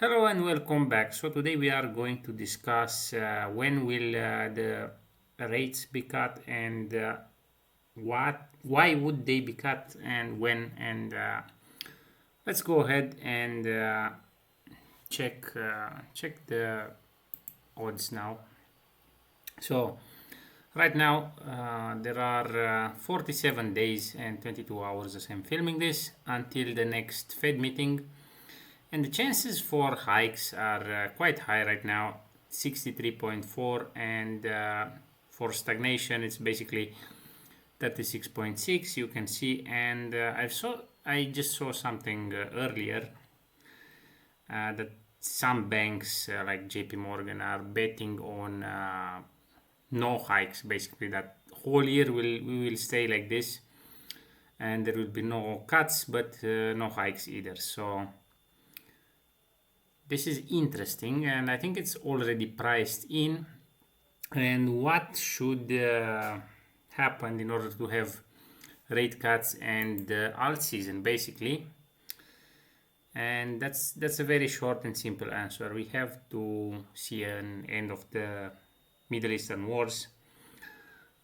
Hello and welcome back. So today we are going to discuss when will the rates be cut and why would they be cut and when, and let's go ahead and check the odds now. So right now there are 47 days and 22 hours as I'm filming this until the next Fed meeting. And the chances for hikes are quite high right now, 63.4, and for stagnation it's basically 36.6. You can see, and I just saw something earlier that some banks like JP Morgan are betting on no hikes. Basically, that whole year we will stay like this, and there will be no cuts, but no hikes either. So this is interesting, and I think it's already priced in. And what should happen in order to have rate cuts and alt season, basically? And that's a very short and simple answer. We have to see an end of the Middle Eastern wars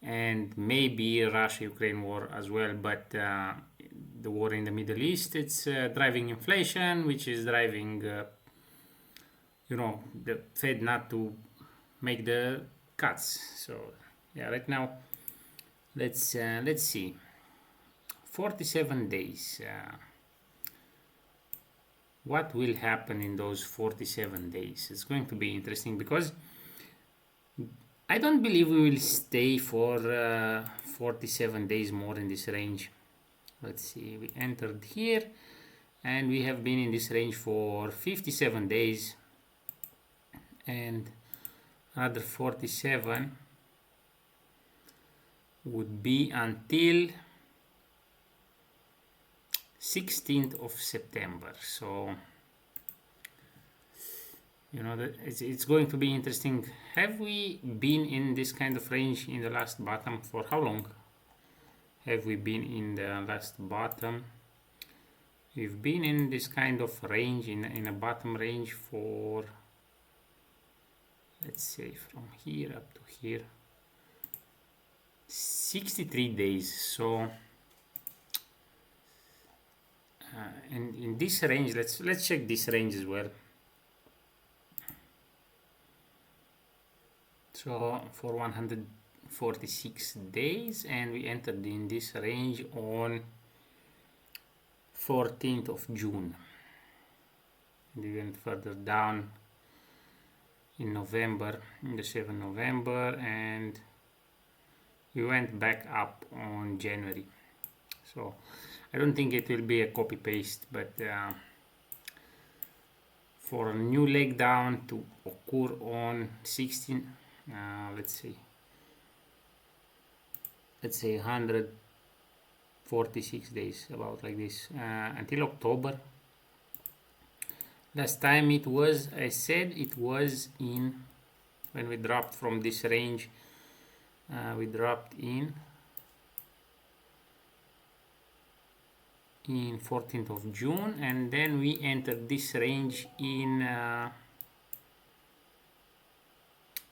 and maybe Russia-Ukraine war as well, but the war in the Middle East, it's driving inflation, which is driving the Fed not to make the cuts. So yeah, right now let's see. 47 days. What will happen in those 47 days? It's going to be interesting because I don't believe we will stay for 47 days more in this range. Let's see, we entered here and we have been in this range for 57 days, and another 47 would be until 16th of September. So it's going to be interesting. Have we been in this kind of range in the last bottom? For how long have we been in the last bottom? We've been in this kind of range, in a bottom range, for, let's say, from here up to here, 63 days. So and in this range, let's check this range as well. So for 146 days, and we entered in this range on 14th of June, and we went further down in November, in the 7th November, and we went back up on January. So I don't think it will be a copy paste, but for a new leg down to occur on 16, let's say 146 days, about like this, until October. Last time it was, I said it was in, when we dropped from this range, we dropped in 14th of June, and then we entered this range in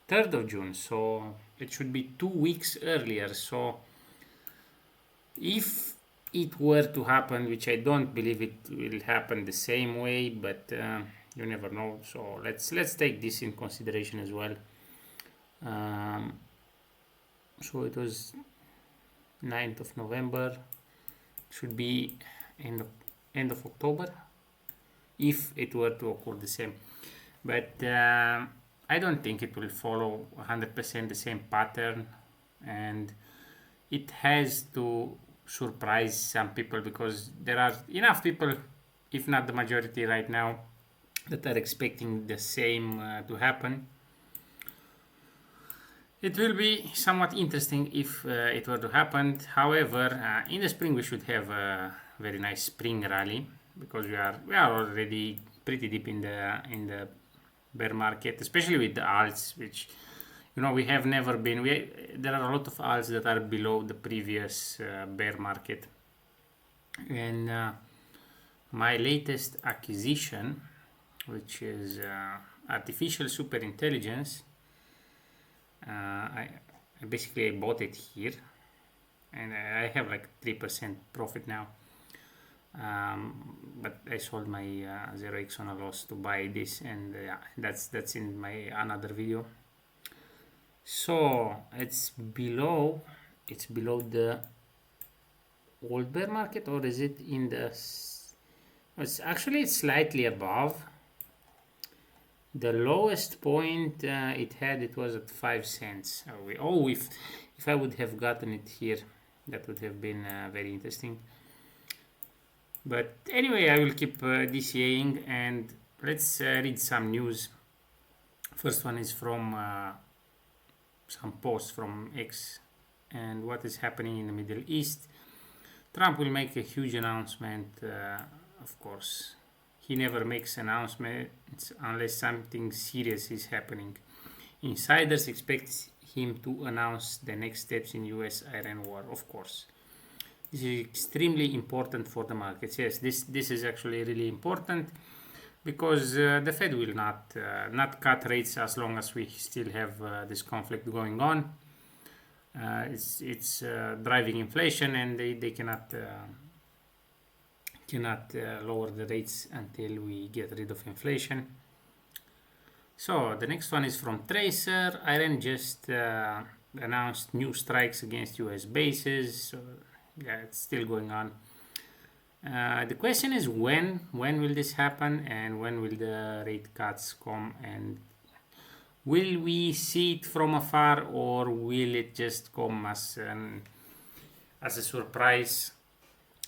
3rd of June, so it should be 2 weeks earlier. So if it were to happen, which I don't believe it will happen the same way, but you never know, so let's take this in consideration as well. So it was 9th of November, should be end of October if it were to occur the same, but I don't think it will follow 100% the same pattern, and it has to surprise some people, because there are enough people, if not the majority right now, that are expecting the same to happen. It will be somewhat interesting if it were to happen. However, in the spring we should have a very nice spring rally, because we are already pretty deep in the bear market, especially with the alts, which we have never been. There are a lot of alts that are below the previous bear market, and my latest acquisition which is artificial super intelligence. I basically bought it here, and I have like 3% profit now. But I sold my 0x on a loss to buy this, and yeah, that's in my another video. So it's below the old bear market, or is it in the? It's actually slightly above. The lowest point it was at 5 cents. If I would have gotten it here, that would have been very interesting. But anyway, I will keep DCAing, and let's read some news. First one is from some posts from X, and what is happening in the Middle East. Trump will make a huge announcement, of course. He never makes announcements unless something serious is happening. Insiders expect him to announce the next steps in US-Iran war, of course. This is extremely important for the markets. Yes, this is actually really important, because the Fed will not cut rates as long as we still have this conflict going on. It's driving inflation, and they cannot lower the rates until we get rid of inflation. So the next one is from Tracer. Iran just announced new strikes against US bases. So yeah, it's still going on. The question is when will this happen, and when will the rate cuts come, and will we see it from afar, or will it just come as a surprise?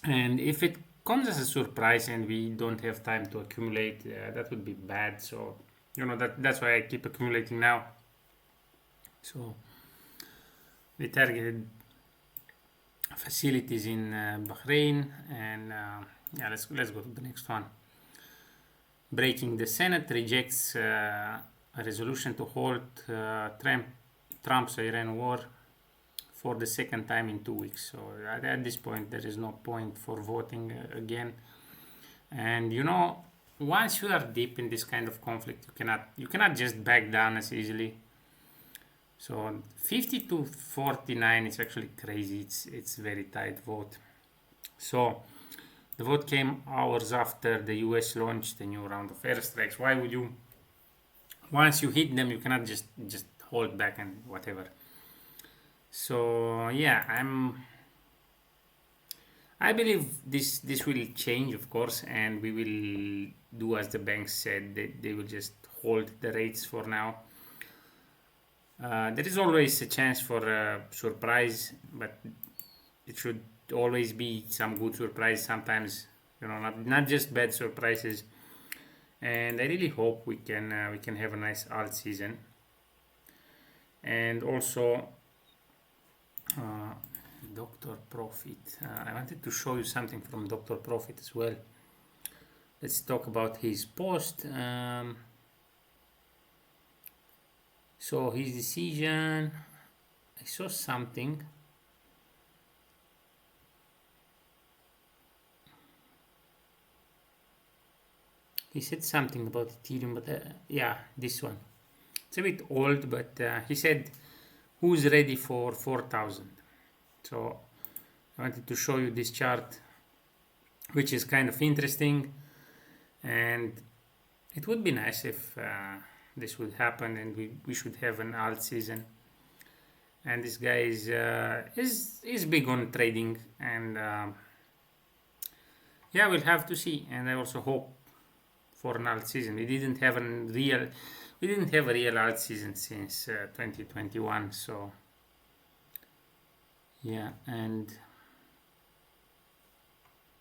And if it comes as a surprise and we don't have time to accumulate, that would be bad. So that's why I keep accumulating now. So we targeted facilities in Bahrain, and yeah, let's go to the next one. Breaking: the Senate rejects a resolution to halt Trump's Iran war for the second time in 2 weeks. So at this point, there is no point for voting again. And once you are deep in this kind of conflict, you cannot just back down as easily. So 50 to 49 is actually crazy. It's very tight vote. So the vote came hours after the US launched a new round of airstrikes. Why would you? Once you hit them, you cannot just hold back and whatever. So yeah, I believe this will change, of course, and we will do as the banks said. They will just hold the rates for now. There is always a chance for a surprise, but it should always be some good surprise. Sometimes, not just bad surprises. And I really hope we can have a nice alt season. And also, Dr. Profit. I wanted to show you something from Dr. Profit as well. Let's talk about his post. So his decision, I saw something. He said something about Ethereum, but yeah, this one. It's a bit old, but he said, who's ready for 4,000? So I wanted to show you this chart, which is kind of interesting, and it would be nice if this would happen, and we should have an alt season. And this guy is big on trading, and yeah, we'll have to see. And I also hope for an alt season. We didn't have a real alt season since 2021. So yeah, and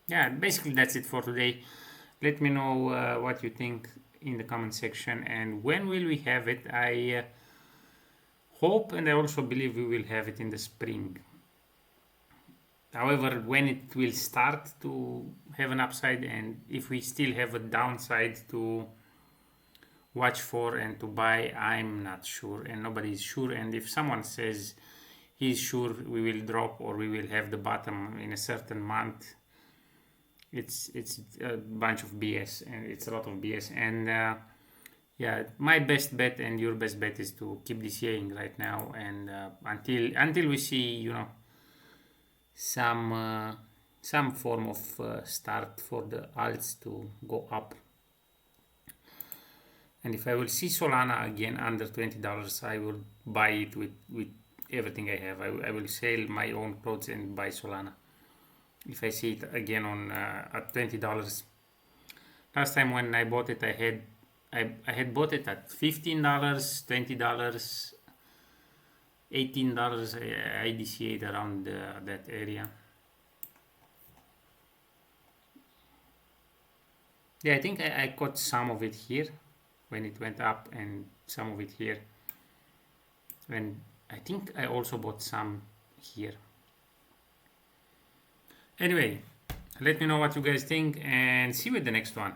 yeah, basically that's it for today. Let me know what you think in the comment section, and when will we have it. I hope, and I also believe we will have it in the spring. However, when it will start to have an upside, and if we still have a downside to watch for and to buy, I'm not sure, and nobody is sure. And if someone says he's sure we will drop or we will have the bottom in a certain month, it's a bunch of BS, and it's a lot of BS. And yeah, my best bet and your best bet is to keep DCAing right now, and until we see, you know, some form of start for the alts to go up. And if I will see Solana again under $20, I will buy it with everything I have. I will sell my own clothes and buy Solana if I see it again on at $20. Last time when I bought it, I had bought it at $15, $20, $18. I DCA'd around that area. Yeah, I think I caught some of it here when it went up, and some of it here. And I think I also bought some here. Anyway, let me know what you guys think, and see you at the next one.